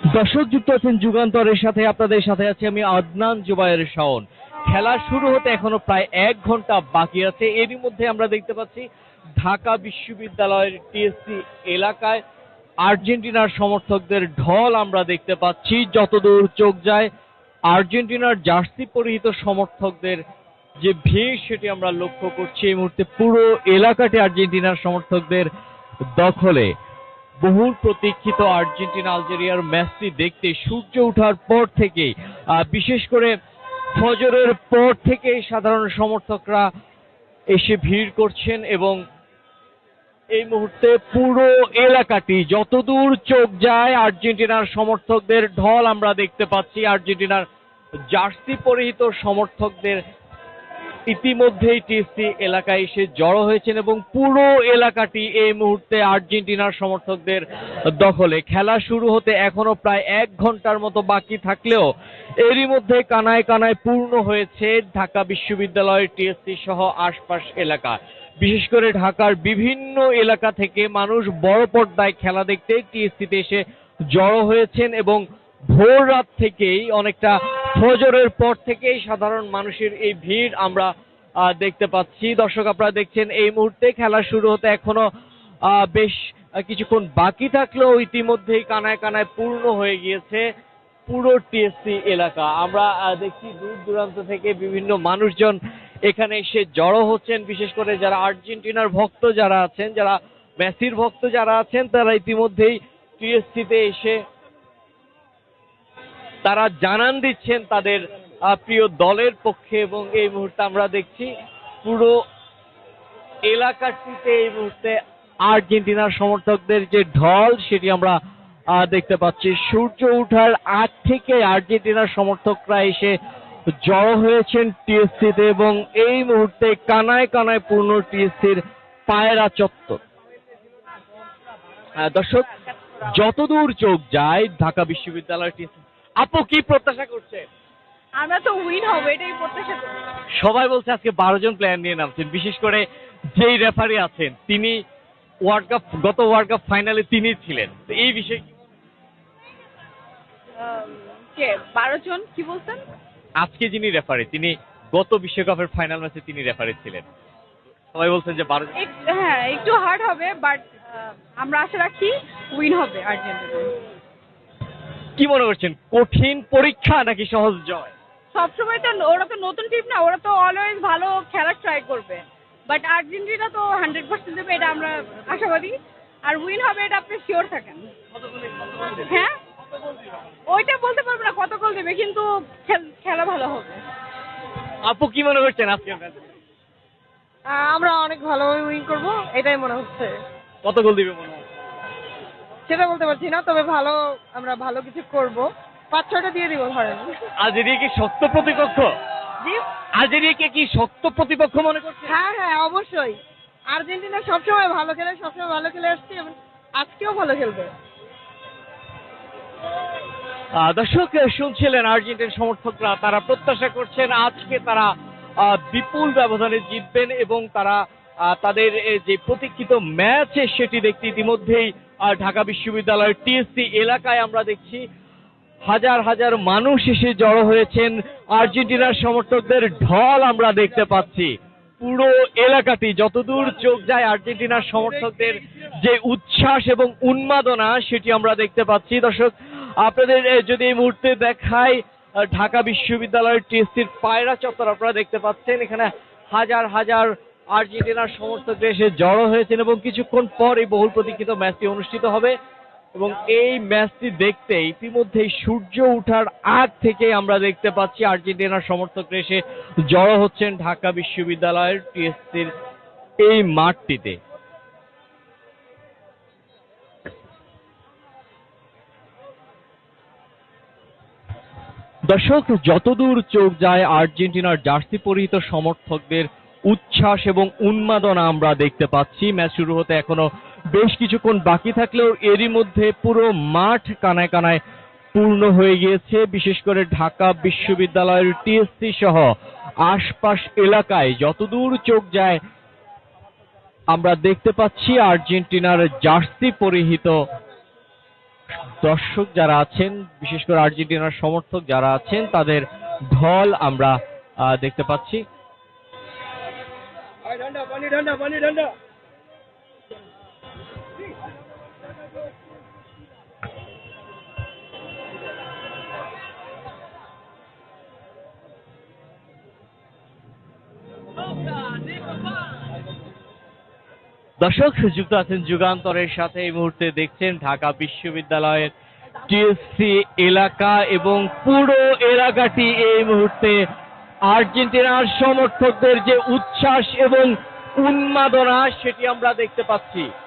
দর্শক যুক্ত আছেন যুগান্তরের সাথে, আপনাদের সাথে আছি আমি আদনান জুবায়ের শাওন। খেলা শুরু হতে এখনো প্রায় 1 ঘন্টা বাকি আছে। এরই মধ্যে আমরা দেখতে পাচ্ছি ঢাকা বিশ্ববিদ্যালয়ের টিএসসি এলাকায় আর্জেন্টিনার সমর্থকদের ঢল আমরা দেখতে পাচ্ছি। যতদূর চোখ যায় আর্জেন্টিনার জার্সি পরিহিত সমর্থকদের যে ভিড় সেটি আমরা লক্ষ্য করছি। এই মুহূর্তে পুরো এলাকাটি আর্জেন্টিনার সমর্থকদের দখলে। বহুল প্রতীক্ষিত আর্জেন্টিনা আলজেরিয়ার ম্যাচটি দেখতে সূর্য ওঠার পর থেকেই, বিশেষ করে ফজরের পর থেকে সাধারণ সমর্থকরা এসে ভিড় করছেন এবং এই মুহূর্তে পুরো এলাকাটি যতদূর চোখ যায় আর্জেন্টিনার সমর্থকদের ঢল আমরা দেখতে পাচ্ছি। আর্জেন্টিনার জার্সি পরিহিত সমর্থকদের ইতিমধ্যেই টিএসসি এলাকায় এসে জড়ো হয়েছেন এবং পুরো এলাকাটি এই মুহূর্তে আর্জেন্টিনার সমর্থকদের দখলে। খেলা শুরু হতে এখনো প্রায় 1 ঘন্টার মতো বাকি থাকলেও এরই মধ্যে কানায় কানায় পূর্ণ হয়েছে ঢাকা বিশ্ববিদ্যালয়ের টিএসসি সহ আশপাশ এলাকা। বিশেষ করে ঢাকার বিভিন্ন এলাকা থেকে মানুষ বড় পর্দায় খেলা দেখতে টিএসসিতে এসে জড়ো হয়েছেন এবং ভোর রাত থেকেই, অনেকটা ফজরের পর থেকেই সাধারণ মানুষের এই ভিড় আমরা দেখতে পাচ্ছি। দর্শক আপনারা দেখছেন এই মুহূর্তে খেলা শুরু হতে এখনো বেশ কিছুক্ষণ বাকি থাকলেও ইতিমধ্যেই কানায় কানায় পূর্ণ হয়ে গিয়েছে পুরো টিএসসি এলাকা। আমরা দেখছি দূর দূরান্ত থেকে বিভিন্ন মানুষজন এখানে এসে জড়ো হচ্ছেন। বিশেষ করে যারা আর্জেন্টিনার ভক্ত যারা আছেন, যারা মেসির ভক্ত যারা আছেন, তারা ইতিমধ্যেই টিএসসিতে এসে তারা জানান দিচ্ছেন তাদের প্রিয় দলের পক্ষে। এবং এই মুহূর্তে আমরা দেখছি পুরো এলাকাটিতে এই মুহূর্তে আর্জেন্টিনার সমর্থকদের যে ঢল সেটি আমরা দেখতে পাচ্ছি। সূর্য ওঠার আগ থেকে আর্জেন্টিনার সমর্থকরা এসে জড়ো হয়েছেন টিএসসিতে এবং এই মুহূর্তে কানায় কানায় পূর্ণ টিএসসির পায়রা চত্বর। দর্শক যতদূর চোখ যায় ঢাকা বিশ্ববিদ্যালয়ের টিএসসি। আপু কি প্রত্যাশা করছে? আমরা তো উইন হবে এটাই প্রত্যাশা করি। সবাই বলছে আজকে 12 জন প্লেয়ার নিয়ে নামছেন, বিশেষ করে যেই রেফারি আছেন তিনি গত ওয়ার্ল্ড কাপ ফাইনালে তিনি ছিলেন। তো এই বিষয়ে কে 12 জন কি বলছেন? আজকে যিনি রেফারি তিনি গত বিশ্বকাপের ফাইনাল ম্যাচে তিনি রেফারি ছিলেন। সবাই বলছেন যে 12 জন। হ্যাঁ একটু হার্ড হবে, বাট আমরা আশা রাখি উইন হবে আর্জেন্টিনা। কি মনে করছেন, কঠিন পরীক্ষা নাকি সহজ জয়? সবসময় তো ওরা তো নতুন টিম না, ওরা তো অলওয়েজ ভালো খেলা ট্রাই করবে, বাট আর্জেন্টিনা তো 100% দেবে এটা আমরা আশাবাদী। আর উইন হবে এটা আপনি শিওর থাকেন। হ্যাঁ ওইটা বলতে পারবো না কত গোল দেবে, কিন্তু খেলা ভালো হবে। আপু কি মনে করছেন আজকের ম্যাচে? আমরা অনেক ভালোভাবে উইন করব এটাই মনে হচ্ছে। কত গোল দিবে মনে হয়? সেটা বলতে পারছি না, তবে আমরা ভালো কিছু করব। 5-6টা দিয়ে দিব ধরেন। আলজেরিয়া কি শক্ত প্রতিপক্ষ? জি আলজেরিয়াকে কি শক্ত প্রতিপক্ষ মনে করছেন? হ্যাঁ হ্যাঁ অবশ্যই। আর্জেন্টিনা সবসময় ভালো খেলে, সবসময় ভালো খেলে আসছে এবং আজকেও ভালো খেলবে। দর্শক শুনছিলেন আর্জেন্টিনা সমর্থকরা তারা প্রত্যাশা করছেন আজকে তারা বিপুল ব্যবধানে জিতবেন এবং তারা তাদের যে প্রতীক্ষিত ম্যাচ সেটি দেখতে ইতিমধ্যেই ঢাকা বিশ্ববিদ্যালয়ের টিএসসি এলাকায় আমরা দেখছি হাজার হাজার মানুষ এসে জড়ো হয়েছেন। আর্জেন্টিনার সমর্থকদের ঢল আমরা দেখতে পাচ্ছি। পুরো এলাকাটি যতদূর চোখ যায় আর্জেন্টিনার সমর্থকদের যে উচ্ছ্বাস এবং উন্মাদনা সেটি আমরা দেখতে পাচ্ছি। দর্শক আপনাদের যদি এই মুহূর্তে দেখাই ঢাকা বিশ্ববিদ্যালয়ের টিএসসির পায়রা চত্বর আপনারা দেখতে পাচ্ছেন, এখানে হাজার হাজার আর্জেন্টিনার সমর্থকরা এসে জড়ো হয়েছেন এবং কিছুক্ষণ পর এই বহুল প্রতীক্ষিত ম্যাচটি অনুষ্ঠিত হবে। এবং এই ম্যাচটি দেখতে ইতিমধ্যেই সূর্য ওঠার আগ থেকে আমরা দেখতে পাচ্ছি আর্জেন্টিনার সমর্থকরা এসে জড়ো হচ্ছেন ঢাকা বিশ্ববিদ্যালয়ের টিএসসির এই মাঠটিতে। দর্শক যতদূর চোখ যায় আর্জেন্টিনার জার্সি পরিহিত সমর্থকদের উচ্ছ্বাস এবং উন্মাদনা আমরা দেখতে পাচ্ছি। ম্যাচ শুরু হতে এখনো বেশ কিছুক্ষণ বাকি থাকলেও এরই মধ্যে পুরো মাঠ কানায় কানায় পূর্ণ হয়ে গিয়েছে। বিশেষ করে ঢাকা বিশ্ববিদ্যালয়ের টিএসসি সহ আশপাশ এলাকায় যতদূর চোখ যায় আমরা দেখতে পাচ্ছি আর্জেন্টিনার জার্সি পরিহিত দর্শক যারা আছেন, বিশেষ করে আর্জেন্টিনার সমর্থক যারা আছেন, তাদের ঢল আমরা দেখতে পাচ্ছি। দর্শক যুক্ত আছেন যুগান্তরের সাথে। এই মুহূর্তে দেখছেন ঢাকা বিশ্ববিদ্যালয়ের টিএসসি এলাকা এবং পুরো এলাকাটি এই মুহূর্তে আর্জেন্টিনার সমর্থকদের যে উচ্ছ্বাস এবং উন্মাদনা সেটি আমরা দেখতে পাচ্ছি।